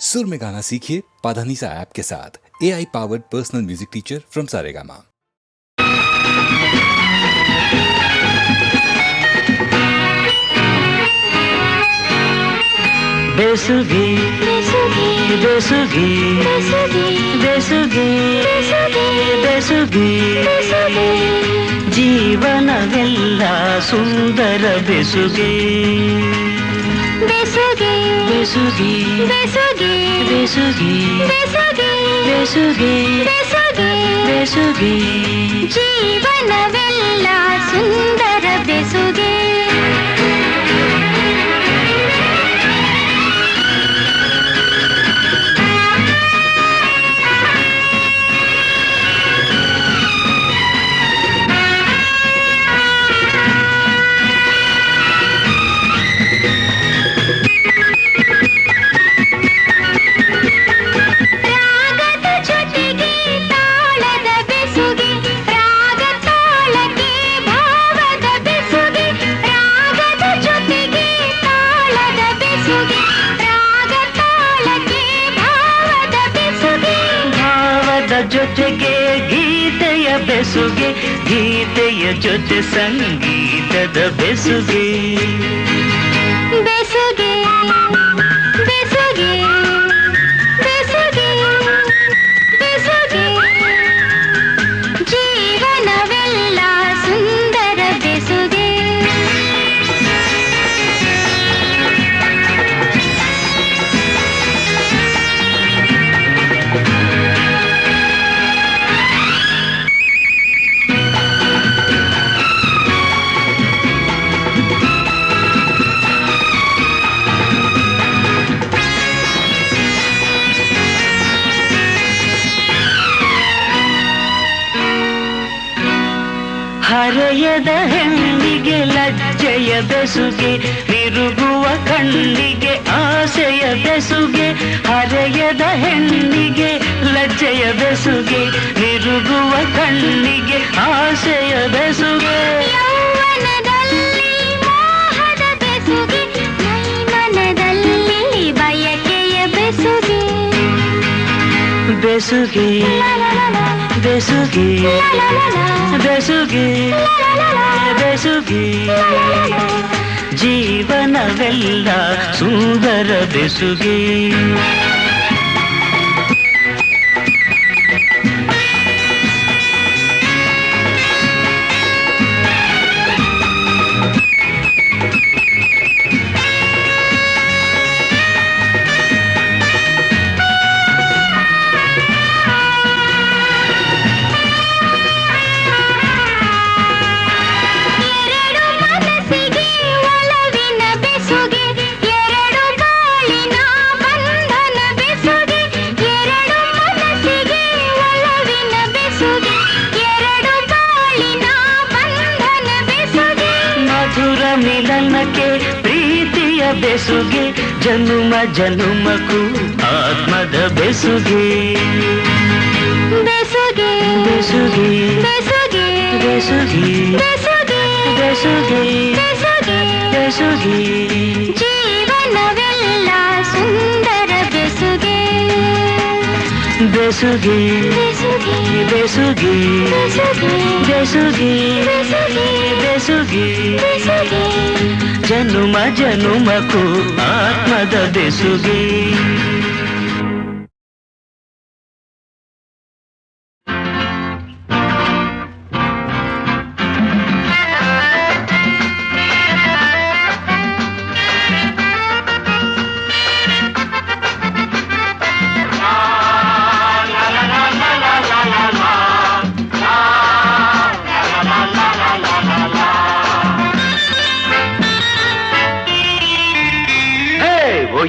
सुर में गाना सीखिए पाधानीसा ऐप के साथ। AI powered personal music teacher from Saregama. बेसुगी बेसुगी बेसुगी बेसुगी बेसुगी ಜೀವನವೆಲ್ಲ ಸುಂದರ ಬೆಸುಗೆ ಬೆಸುಗೆ ಬೆಸುಗೆ ಬೆಸುಗೆ ಬೆಸುಗೆ ಬೆಸುಗೆ ಬೆಸುಗೆ ಬೆಸುಗೆ ಬೆಸುಗೆ ಜೀವನವೆಲ್ಲ ಸುಂದರ ಬೆಸುಗೆ ಜೊತೆಗೆ ಗೀತೆಯ ಬೆಸುಗೆ ಗೀತೆಯ ಜೊತೆ ಸಂಗೀತದ ಬೆಸುಗೆ ಬೆಸುಗೆ ಬೆಸುಗೆ ಬೆಸುಗೆ ಬೆಸುಗೆ ಜೀವನವೆಲ್ಲ ಸುಂದರ ಬೆಸುಗೆ ಹರೆಯದ ಹೆಣ್ಣಿಗೆ ಲಜ್ಜೆಯ ಬೆಸುಗೆ ತಿರುಗುವ ಕಣ್ಣಿಗೆ ಆಸೆಯ ಬೆಸುಗೆ ಹರೆಯದ ಹೆಣ್ಣಿಗೆ ಲಜ್ಜೆಯ ಬೆಸುಗೆ ತಿರುಗುವ ಕಣ್ಣಿಗೆ ಆಸೆಯ ಬೆಸುಗೆ ಯೌವನದಲ್ಲಿ ಮೋಹದ ಬೆಸುಗೆ ಮೈಮನದಲ್ಲಿ ಬಯಕೆಯ ಬೆಸುಗೆ ಬೆಸುಗೆ ಬೆಸುಗೆ ಬೆಸುಗೆ ಬೆಸುಗೆ ಜೀವನವೆಲ್ಲ ಸುಂದರ ಬೆಸುಗೆ ಮಿಲನಕ್ಕೆ ಪ್ರೀತಿಯ ಬೆಸುಗೆ ಜನುಮ ಜನುಮಕ್ಕೂ ಆತ್ಮದ ಬೆಸುಗೆ ಬೆಸುಗೆ ಬೆಸುಗೆ ಬೆಸುಗೆ ಬೆಸುಗೆ ಬೆಸುಗೆ ಬೆಸುಗೆ ಬೆಸುಗೆ ಬೆಸುಗೆ ಜೀವನವೆಲ್ಲ ಸುಂದರ ಬೆಸುಗೆ ಬೆಸುಗೆ ಬೆಸುಗೆ ಬೆಸುಗೆ ಬೆಸುಗೆ ಬೆಸುಗೆ ಬೆಸುಗೆ ಜನುಮ ಜನುಮಕ್ಕೂ ಆತ್ಮದ ಬೆಸುಗೆ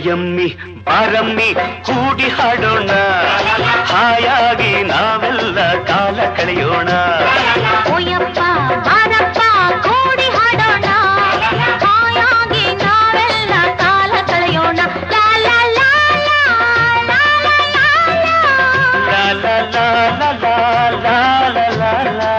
ಯಮ್ಮಿ ಬಾರಮ್ಮಿ ಕೂಡಿ ಹಾಡೋಣ ಹಾಯಾಗಿ ನಾವೆಲ್ಲ ಕಾಲ ಕಳೆಯೋಣ ಓಯಪ್ಪ ಬಾರಪ್ಪ ಕೂಡಿ ಹಾಡೋಣ ಹಾಯಾಗಿ ನಾವೆಲ್ಲ ಕಾಲ ಕಳೆಯೋಣ ಲಾ ಲಾ ಲಾ ಲಾ ಲಾ ಲಾ ಲಾ ಲಾ ಲಾ ಲಾ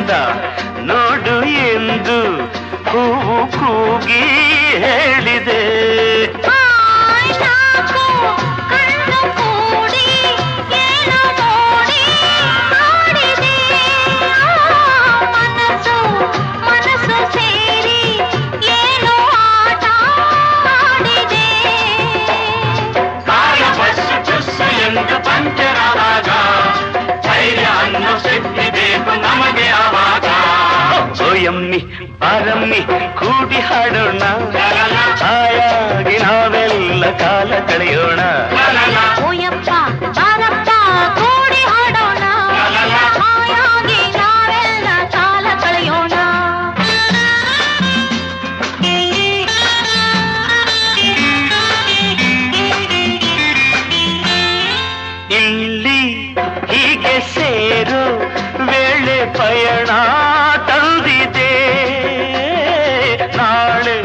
ಚಂದ ನೋಡು ಎಂದು ಹೂವು ಕೂಗಿ ಹೇಳಿದೆ. ಕಣ್ಣು ಕೂಡಿ ಏನು ನೋಡಿ ಆಡಿದೆ. ಮನಸ್ಸು ಮನಸ್ಸು ಸೇರಿ ಏನು ಆಟ ಆಡಿದೆ. ಕಾಯ ಬಸ್ಸು ಚುಸ್ಸು ಎಂದು ಪಂಚರಾದಾಗ ಧೈರ್ಯ ಅನ್ನೋ ಶಕ್ತಿ ಬೇಕು ನಮಗೆ ಆವಾಗ. ಓಯಮ್ಮಿ ಬಾರಮ್ಮಿ ಕೂಡಿ ಹಾಡೋಣ, ಹಾಯಾಗಿ ನಾವೆಲ್ಲ ಕಾಲ ಕಳೆಯೋಣ. ಓಯಪ್ಪ ಬಾರಪ್ಪ ಕೂಡಿ ಹಾಡೋಣ, ಹಾಯಾಗಿ ನಾವೆಲ್ಲ ಕಾಲ ಕಳೆಯೋಣ. ಇಲ್ಲಿ ಹೀಗೆ ಸೇರು ವೇಳೆ ಪಯಣ ತಂದಿದೆ. ನಾಳೆ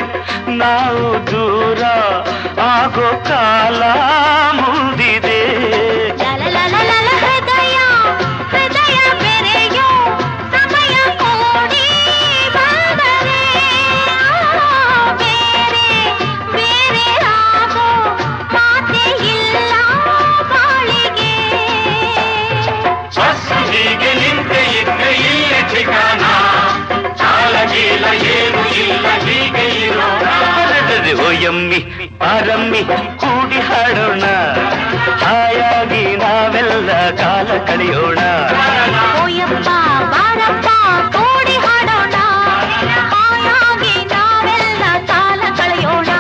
ನಾವು ದೂರ ಆಗೋ ಕಾಲ ಮುಂದಿದೆ. ಲಲಲಲಲ ಹೃದಯ ಹೃದಯ ಬೆರೆಯೋ ಸಮಯ ಕೂಡಿ ಬಂದರೆ ಬೇರೆ ಬೇರೆ ಆಗೋ ಮಾತೆ ಇಲ್ಲ ಬಾಳಿಗೆ. ಬಸ್ಸು ಹೀಗೆ ನಿಂತೆ ಇದ್ದ ಇಲ್ಲೇ ठिकाಣ, ಚಾಲಗೀಲ ಏನು ಇಲ್ಲ ಹೀಗೆ ಇರೋಣ. ಓಯಮ್ಮಿ ಬಾರಮ್ಮಿ ಕೂಡಿ ಹಾಡೋಣ, ಹಾಯಾಗಿ ನಾವೆಲ್ಲ ಕಾಲ ಕಳೆಯೋಣ. ಓಯಪ್ಪ ಬಾರಪ್ಪ ಕೂಡಿ ಹಾಡೋಣ, ಹಾಯಾಗಿ ನಾವೆಲ್ಲ ಕಾಲ ಕಳೆಯೋಣ.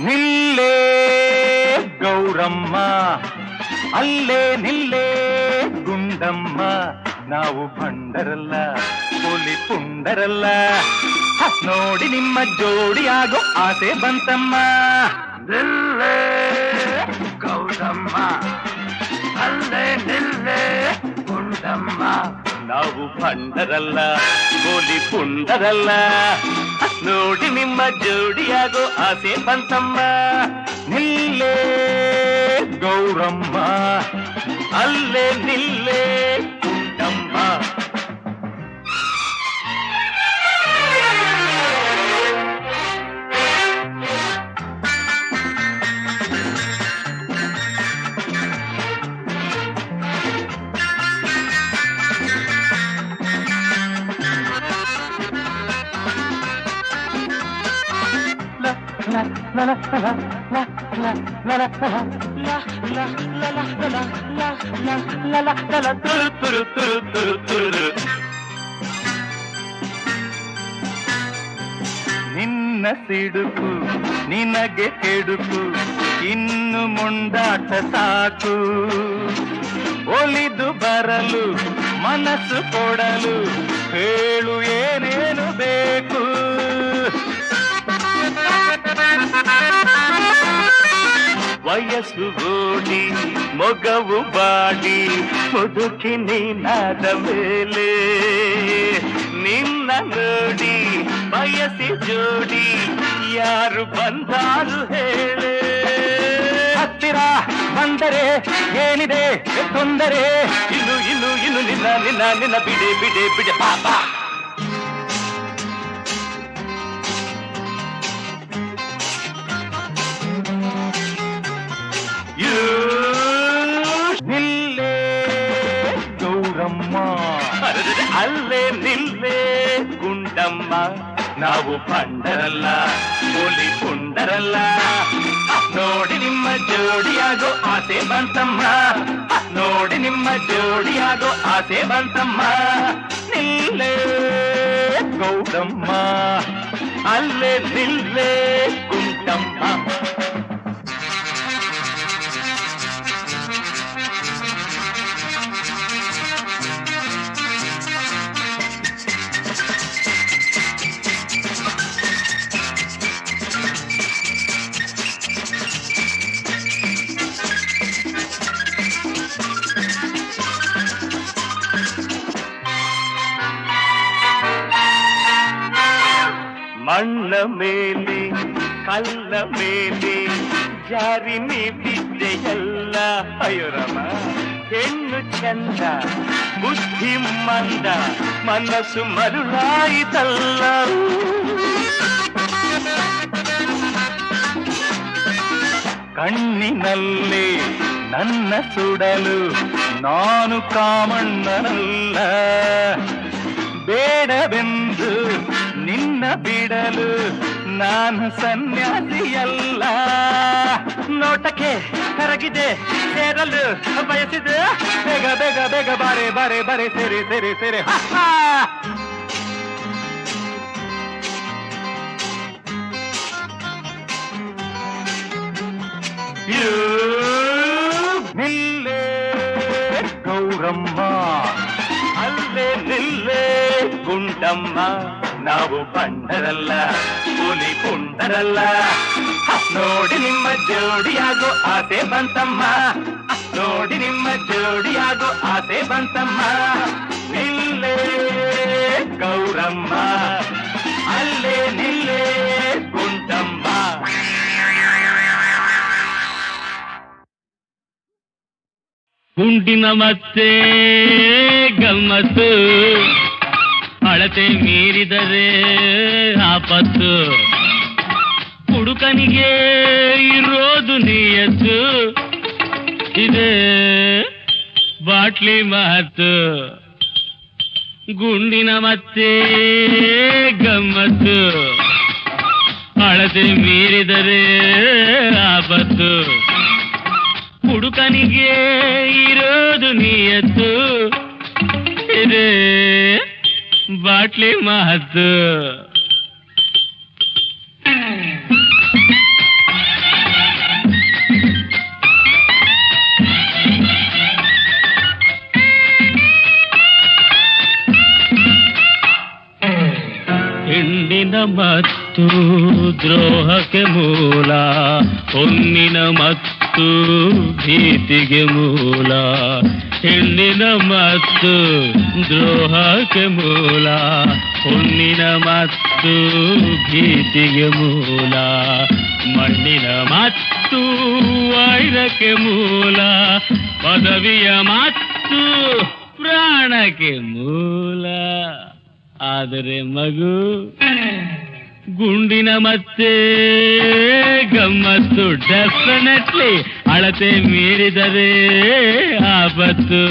ನಿಲ್ಲೇ ಗೌರಮ್ಮ, ಅಲ್ಲೇ ನಿಲ್ಲೇ ಗುಂಡಮ್ಮ, ನಾವು ಭಂಡರಲ್ಲ ಪುಲಿ ಪುಂಡರಲ್ಲ. ನೋಡಿ ನಿಮ್ಮ ಜೋಡಿಯಾಗೋ ಆಸೆ ಬಂತಮ್ಮ. ನಿಲ್ಲೇ ಗೌರಮ್ಮ, ಅಲ್ಲೇ ನಿಲ್ಲೇ ಗುಂಡಮ್ಮ, ನಾವು ಭಂಡರಲ್ಲ ಪುಲಿ ಪುಂಡರಲ್ಲ. ನೋಡಿ ನಿಮ್ಮ ಜೋಡಿಯಾಗೋ ಆಸೆ ಬಂತಮ್ಮ. ನಿಲ್ಲೇ ಗೌರಮ್ಮ, ಅಲ್ಲೇ ನಿಲ್ಲೇ ಗುಂಡಮ್ಮ. ನಿನ್ನ ಸಿಡುಕು ನಿನಗೆ ಕೆಡುಕು, ಇನ್ನು ಮುಂದಾಟ ಸಾಕು. ಒಲಿದು ಬರಲು ಮನಸ್ಸು ಕೊಡಲು ಹೇಳು ಏನೇನು ಬೇಕು. ವಯಸ್ಸು ಓಡಿ ಮೊಗವು ಬಾಡಿ ಮುದುಕಿ ನೀನಾದ ಮೇಲೆ ನಿನ್ನ ನೋಡಿ ಬಯಸಿ ಜೋಡಿ ಯಾರು ಬಂದಾರು ಹೇಳೆ. ಹತ್ತಿರ ಬಂದರೆ ಏನಿದೆ ತೊಂದರೆ, ಇನ್ನು ಇನ್ನು ಇನ್ನು ನಿನ್ನ ನಿನ್ನ ನಿನ್ನ ಬಿಡೆ ಬಿಡೆ ಬಿಡೆ ಪಾಪ. ನಿಲ್ಲೇ ಗೌರಮ್ಮ, ಅಲ್ಲೇ ನಿಲ್ಲೇ ಗುಂಡಮ್ಮ, ನಾವು ಭಂಡರಲ್ಲ ಪುಲಿ ಪುಂಡರಲ್ಲ. ನೋಡಿ ನಿಮ್ಮ ಜೋಡಿಯಾಗೋ ಆಸೆ ಬಂತಮ್ಮ, ನೋಡಿ ನಿಮ್ಮ ಜೋಡಿಯಾಗೋ ಆಸೆ ಬಂತಮ್ಮ. ನಿಲ್ಲೇ ಗೌರಮ್ಮ, ಅಲ್ಲೇ ನಿಲ್ಲೇ ಗುಂಡಮ್ಮ. ಮಣ್ಣ ಮೇಲೆ ಕಲ್ಲ ಮೇಲೆ ಜಾರಿ ನೀ ಬಿದ್ದೆಯಲ್ಲ ಅಯ್ಯೋರಮ್ಮ. ಹೆಣ್ಣು ಚಂದ ಬುದ್ಧಿ ಮಂದ ಮನಸ್ಸು ಮರುಳಾಯಿತಲ್ಲ. ಕಣ್ಣಿನಲ್ಲಿ ನನ್ನ ಸುಡಲು ನಾನು ಕಾಮಣ್ಣನಲ್ಲ. ಬೇಡವೆಂದು ನಿನ್ನ ಬಿಡಲು ನಾನು ಸನ್ಯಾಸಿಯಲ್ಲ. ನೋಟಕ್ಕೆ ಕರಗಿದೆ ಸೇರಲು ಬಯಸಿದೆ. ಬೇಗ ಬೇಗ ಬೇಗ ಬಾರೆ ಬಾರೆ ಬಾರೆ ಸೇರಿ ಸೇರಿ ಸೇರಿ. ನಿಲ್ಲೇ ಗೌರಮ್ಮ, ಅಲ್ಲೇ ನಿಲ್ಲೇ ಗುಂಡಮ್ಮ. ನಾವು ಬಂಡರಲ್ಲ, ಹುಲಿ ಪುಂಡರಲ್ಲ. ನೋಡಿ ನಿಮ್ಮ ಜೋಡಿಯಾಗೋ ಆಸೆ ಬಂತಮ್ಮ, ನೋಡಿ ನಿಮ್ಮ ಜೋಡಿಯಾಗೋ ಆಸೆ ಬಂತಮ್ಮ. ನಿಲ್ಲೇ ಗೌರಮ್ಮ, ಅಲ್ಲೇ ನಿಲ್ಲೇ ಗುಂಡಮ್ಮ. ಗುಂಡಿನ ಮತ್ತೆ ಗಮ್ಮತ್ತು, ಅಳತೆ ಮೀರಿದರೆ ಆಪತ್ತು. ಹುಡುಕನಿಗೆ ಇರೋದು ನಿಯತ್ತು, ಇದೆ ಬಾಟ್ಲಿ ಮಾತು. ಗುಂಡಿನ ಮತ್ತೆ ಗಮ್ಮತ್ತು, ಅಳತೆ ಮೀರಿದರೆ ಆಪತ್ತು. ಹುಡುಕನಿಗೆ ಇರೋದು ನಿಯತ್ತು, ಇದೆ ಬಾಟ್ಲಿ ಮಾತು. ಹೆಣ್ಣಿನ ಮತ್ತು ದ್ರೋಹಕ್ಕೆ ಮೂಲ, ಹೊನ್ನಿನ ಮತ್ತು ಭೀತಿಗೆ ಮೂಲ. ಹೆಣ್ಣಿನ ಮತ್ತು ದ್ರೋಹಕ್ಕೆ ಮೂಲ, ಹೊನ್ನಿನ ಮತ್ತು ಭೀತಿಗೆ ಮೂಲ. ಮಣ್ಣಿನ ಮತ್ತು ವೈರಕ್ಕೆ ಮೂಲ, ಪದವಿಯ ಮತ್ತು ಪ್ರಾಣಕ್ಕೆ ಮೂಲ. ಆದರೆ ಮಗು ಗುಂಡಿನ ಮತ್ತೆ ಗಮ್ಮತ್ತು, ಡೆಫಿನೆಟ್ಲಿ ಅಳತೆ ಮೀರಿದರೆ ಆಪತ್ತು.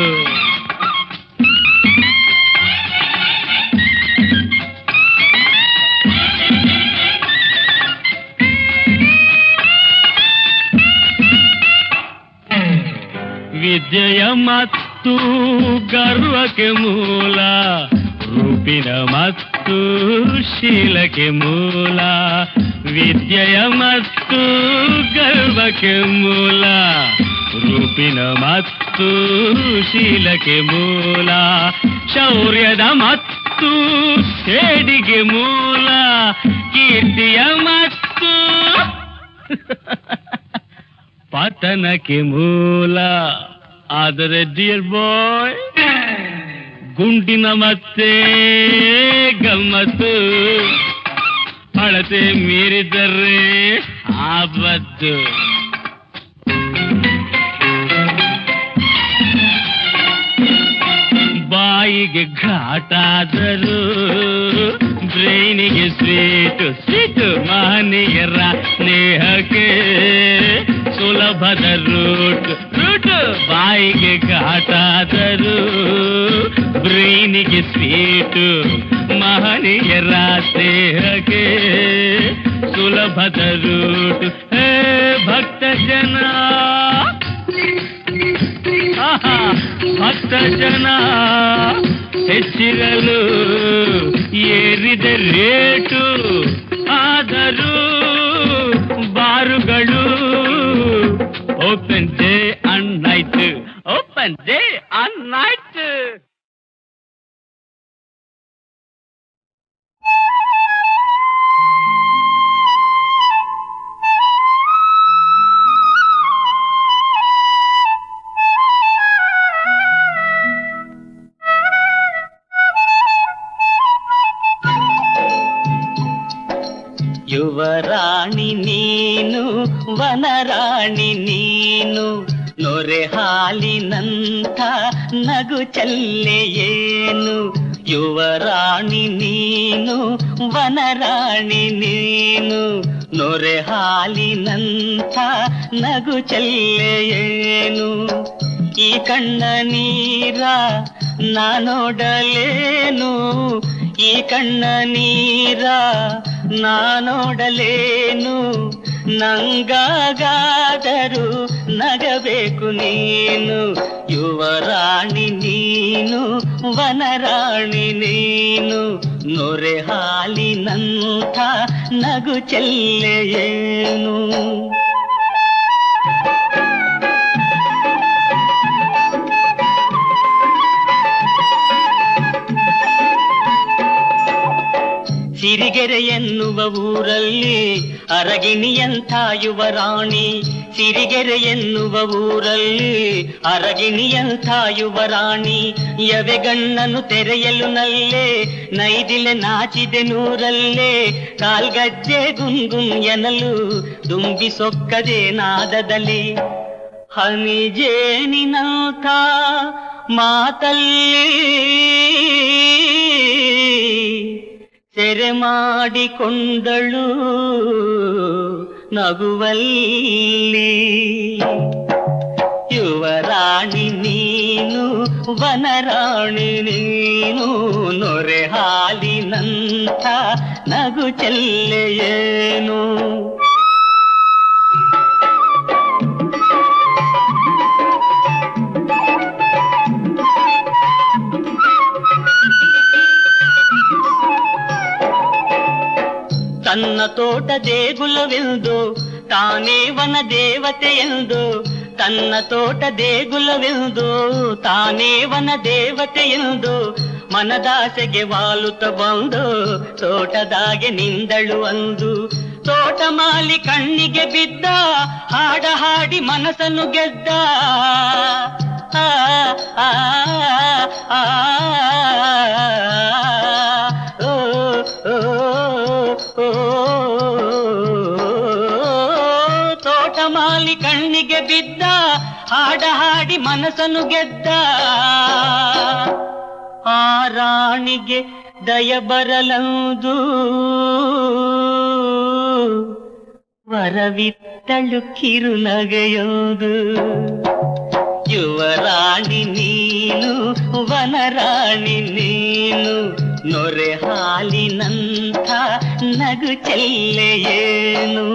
ವಿದ್ಯೆಯ ಮತ್ತು ಗರ್ವಕ್ಕೆ ಮೂಲ, ರೂಪಿನ ಮತ್ತು ಶೀಲಕ್ಕೆ ಮೂಲ. ವಿದ್ಯೆಯ ಮತ್ತು ಗರ್ವಕ್ಕೆ ಮೂಲ, ರೂಪಿನ ಮತ್ತು ಶೀಲಕ್ಕೆ ಮೂಲ. ಶೌರ್ಯದ ಮತ್ತು ಸೇಡಿಗೆ ಮೂಲ, ಕೀರ್ತಿಯ ಮತ್ತು ಪತನಕ್ಕೆ ಮೂಲ. ಆದರೆ ಡಿಯರ್ ಬಾಯ್, ಗುಂಡಿನ ಮತ್ತೆ ಗಮ್ಮತ್ತು, ಅಳತೆ ಮೀರಿದರೆ ಆಪತ್ತು. ಬಾಯಿಗೆ ಘಾಟಾದರೂ ಬ್ರೈನಿಗೆ ಸ್ವೀಟು ಸ್ವೀಟು. ಮಹನೀಯರ ಸ್ನೇಹಕ್ಕೆ ಸುಲಭದ ರೂಟ್ ರೂಟ್. ಬಾಯಿಗೆ ಘಾಟಾದರೂ ಬ್ರೈನಿಗೆ ಸ್ವೀಟು, ಮಹನೀಯರ ಸ್ನೇಹಕ್ಕೆ ಸುಲಭದ ರೂಟ್. ಹೇ ಭಕ್ತ ಜನ, ಭಕ್ತ ಜನ ಹೆಚ್ಚಿರಲು ಏರಿದ ರೇಟು. ಆದರೂ ಬಾರುಗಳು open day and night, open day and night. ಯುವರಾಣಿ ನೀನು ವನರಾಣಿ ನೀನು ನೊರೆ ಹಾಲಿನಂಥ ನಗು ಚಲ್ಲೆಯೇನು ಯುವರಾಣಿ ನೀನು ವನರಾಣಿ ನೀನು ನೊರೆ ಹಾಲಿನಂಥ ನಗು ಚಲ್ಲೆಯೇನು ಈ ಕಣ್ಣ ನೀರ ನಾನೋಡಲೇನು ಈ ಕಣ್ಣ ನೀರ ನಾನೋಡಲೇನು ನಂಗಾಗಾದರೂ ನಗಬೇಕು ನೀನು ಯುವರಾಣಿ ನೀನು ವನರಾಣಿ ನೀನು ನೊರೆ ಹಾಲಿನಂಥ ನಗು ಚೆಲ್ಲೆಯೇನು ಸಿರಿಗೆರೆ ಎನ್ನುವ ಊರಲ್ಲಿ ಅರಗಿಣಿಯಂಥ ಯುವರಾಣಿ ಸಿರಿಗೆರೆ ಎನ್ನುವ ಊರಲ್ಲಿ ಅರಗಿಣಿಯಂಥ ಯುವರಾಣಿ ಯವೆಗಣ್ಣನು ತೆರೆಯಲು ನಲ್ಲೇ ನೈದಿಲೆ ನಾಚಿದೆ ನೂರಲ್ಲೇ ಕಾಲ್ಗಜ್ಜೆ ಗುಂಗುಂ ಎನಲು ದುಂಬಿ ಸೊಕ್ಕದೆ ನಾದದಲ್ಲಿ ಹನಿಜೇನಿನಂಥ ಮಾತಲ್ಲಿ ಸೆರೆ ಮಾಡಿಕೊಂಡಳು ನಗುವಲ್ಲಿ ಯುವರಾಣಿ ನೀನು ವನರಾಣಿ ನೀನು ನೊರೆ ಹಾಲಿನಂಥ ನಗು ಚೆಲ್ಲೆಯೇನು ತನ್ನ ತೋಟ ದೇಗುಲವೆಂದು ತಾನೇ ವನ ದೇವತೆಯೆಂದು ತನ್ನ ತೋಟ ದೇಗುಲವೆಂದು ತಾನೇ ವನ ದೇವತೆಯೆಂದು ಮನದಾಸೆಗೆ ವಾಲುತ್ತ ಬಂದು ತೋಟದಾಗೆ ನಿಂದಳು ಅಂದು ತೋಟ ಮಾಲಿ ಕಣ್ಣಿಗೆ ಬಿದ್ದ ಹಾಡ ಹಾಡಿ ಮನಸ್ಸನ್ನು ಗೆದ್ದ ಆ ಆ ಆ ತೋಟಮಾಲಿ ಕಣ್ಣಿಗೆ ಬಿದ್ದ ಹಾಡ ಹಾಡಿ ಮನಸ್ಸನ್ನು ಗೆದ್ದ ಆ ರಾಣಿಗೆ ದಯ ಬರಲಂದು ವರವಿತ್ತಳು ಕಿರುನಗೆಯೊಂದು ಯುವರಾಣಿ ನೀನು ವನರಾಣಿ ನೀನು ನೊರೆ ಹಾಲಿನಂಥ ನಗು ಚೆಲ್ಲೆಯೇನು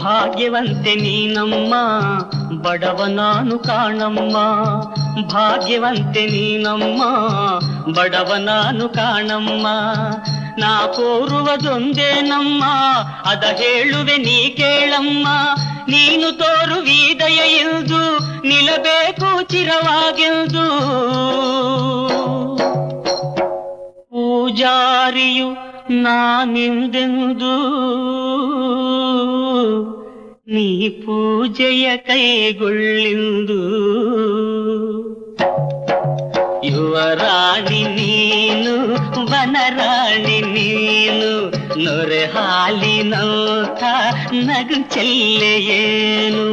ಭಾಗ್ಯವಂತೆ ನೀನಮ್ಮ ಬಡವ ನಾನು ಕಾಣಮ್ಮ ಭಾಗ್ಯವಂತೆ ನೀನಮ್ಮ ಬಡವ ನಾನು ಕಾಣಮ್ಮ ನಾ ಕೋರುವುದೊಂದೇನಮ್ಮ ಅದ ಹೇಳುವೆ ನೀ ಕೇಳಮ್ಮ ನೀನು ತೋರುವಿದಯ ಎಂದು ನಿಲ್ಲಬೇಕು ಚಿರವಾಗೆಂದು ಪೂಜಾರಿಯು ನಾನಿಂದೆಂದು ನೀ ಪೂಜೆಯ ಕೈಗೊಳ್ಳಿಂದು ಯುವರಾಣಿ ನೀನು ವನರಾಣಿ ನೀನು ನೊರೆ ಹಾಲಿನಂಥ ನಗು ಚೆಲ್ಲೆಯೇನು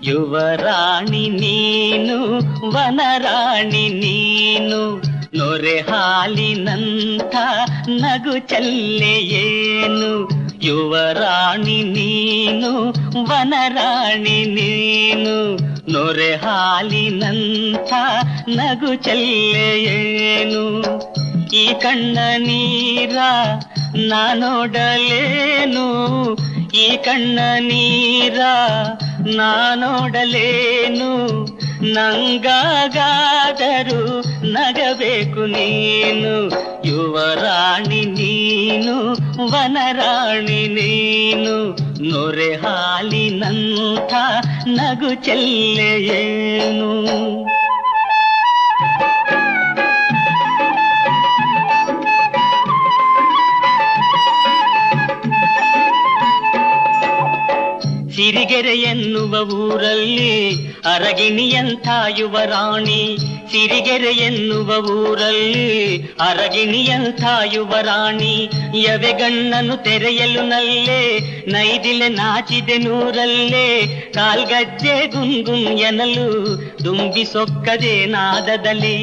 ಯುವರಾಣಿ ನೀನು ವನರಾಣಿ ನೀನು ನೊರೆ ಹಾಲಿನಂಥ ನಗು ಚೆಲ್ಲೆಯೇನು ಯುವರಾಣಿ ನೀನು ವನರಾಣಿ ನೀನು ನೊರೆ ಹಾಲಿನಂಥ ನಗು ಚೆಲ್ಲೆಯೇನು ಈ ಕಣ್ಣ ನೀರ ನಾನೋಡಲೇನು ಈ ಕಣ್ಣ ನೀರ ನಾನೋಡಲೇನು ನಂಗಾಗಾದರೂ ನಗಬೇಕು ನೀನು ಯುವರಾಣಿ ನೀನು ವನರಾಣಿ ನೀನು ನೊರೆ ಹಾಲಿನಂಥ ನಗು ಚೆಲ್ಲೆಯೇನು ಸಿರಿಗೆರೆ ಎನ್ನುವ ಊರಲ್ಲಿ ಅರಗಿಣಿಯಂಥ ಯುವರಾಣಿ ಸಿರಿಗೆರೆ ಎನ್ನುವ ಊರಲ್ಲಿ ಅರಗಿಣಿಯಂಥ ಯುವರಾಣಿ ಯವೆಗಣ್ಣನು ತೆರೆಯಲು ನಲ್ಲೇ ನೈದಿಲೆ ನಾಚಿದೆ ನೂರಲ್ಲೇ ಕಾಲ್ಗಜ್ಜೆ ಗುಂಗುಂ ಎನಲು ದುಂಬಿ ಸೊಕ್ಕದೆ ನಾದದಲ್ಲಿ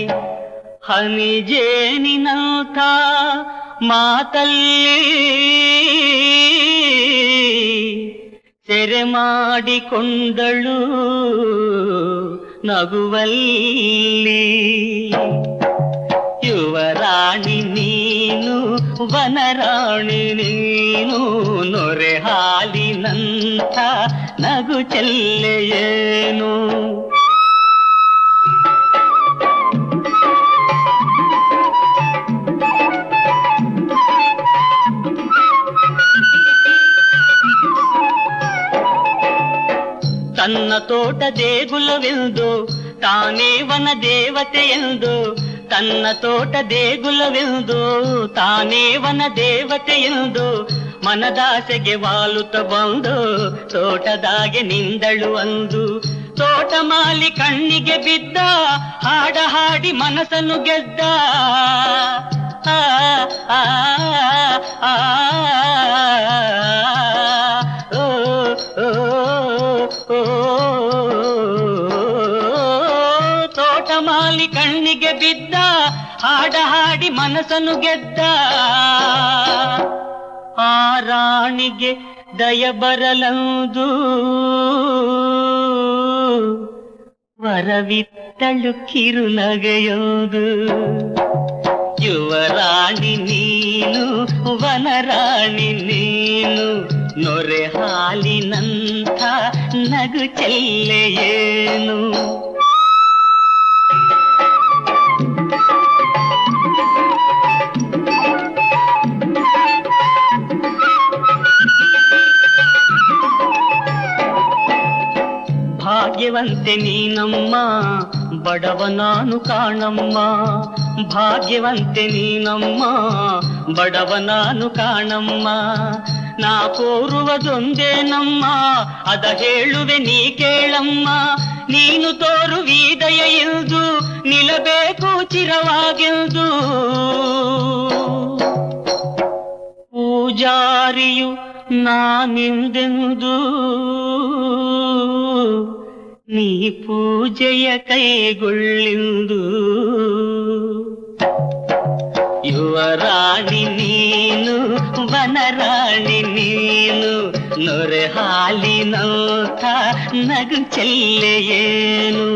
ಹನಿಜೇನಿನಂಥ ಮಾತಲ್ಲಿ ಸೆರೆ ಮಾಡಿಕೊಂಡಳು ನಗುವಲ್ಲಿ ಯುವರಾಣಿ ನೀನು ವನರಾಣಿ ನೀನು ನೊರೆ ಹಾಲಿನಂಥ ನಗು ಚೆಲ್ಲೆಯೇನು ತನ್ನ ತೋಟ ದೇಗುಲವೆಂದು ತಾನೇ ವನ ದೇವತೆಯೆಂದು ತನ್ನ ತೋಟ ದೇಗುಲವೆಂದು ತಾನೇ ವನ ದೇವತೆಯೆಂದು ಮನದಾಸೆಗೆ ವಾಲುತ್ತ ಬಂದು ತೋಟದಾಗೆ ನಿಂದಳು ಅಂದು ತೋಟ ಮಾಲಿ ಕಣ್ಣಿಗೆ ಬಿದ್ದ ಹಾಡ ಹಾಡಿ ಮನಸ್ಸನ್ನು ಗೆದ್ದ ಆ ಆ ಆ ತೋಟಮಾಲಿ ಕಣ್ಣಿಗೆ ಬಿದ್ದ ಹಾಡ ಹಾಡಿ ಮನಸ್ಸನ್ನು ಗೆದ್ದ ಆ ರಾಣಿಗೆ ದಯ ಬರಲಂದು ವರವಿತ್ತಳು ಕಿರುನಗೆಯೋದು ಯುವರಾಣಿ ನೀನು ವನರಾಣಿ ನೀನು ನೊರೆ ಹಾಲಿನಂಥ ನಗು ಚೆಲ್ಲೆಯೇನು ಭಾಗ್ಯವಂತೆ ನೀನಮ್ಮ ಬಡವ ನಾನು ಕಾಣಮ್ಮ ಭಾಗ್ಯವಂತೆ ನೀನಮ್ಮ ಬಡವ ನಾನು ಕಾಣಮ್ಮ ನಾ ಕೋರುವುದೊಂದೇನಮ್ಮ ಅದ ಹೇಳುವೆ ನೀ ಕೇಳಮ್ಮ ನೀನು ತೋರುವಿದಯ ಎಂದು ನಿಲ್ಲಬೇಕು ಚಿರವಾಗೆಂದು ಪೂಜಾರಿಯು ನಾನಿಂದೆಂದು ನೀ ಪೂಜೆಯ ಕೈಗೊಳ್ಳಿಂದು ಯುವರಾಣಿ ನೀನು ವನರಾಣಿ ನೀನು ನೊರೆ ಹಾಲಿನಂಥ ನಗು ಚೆಲ್ಲೆಯೇನು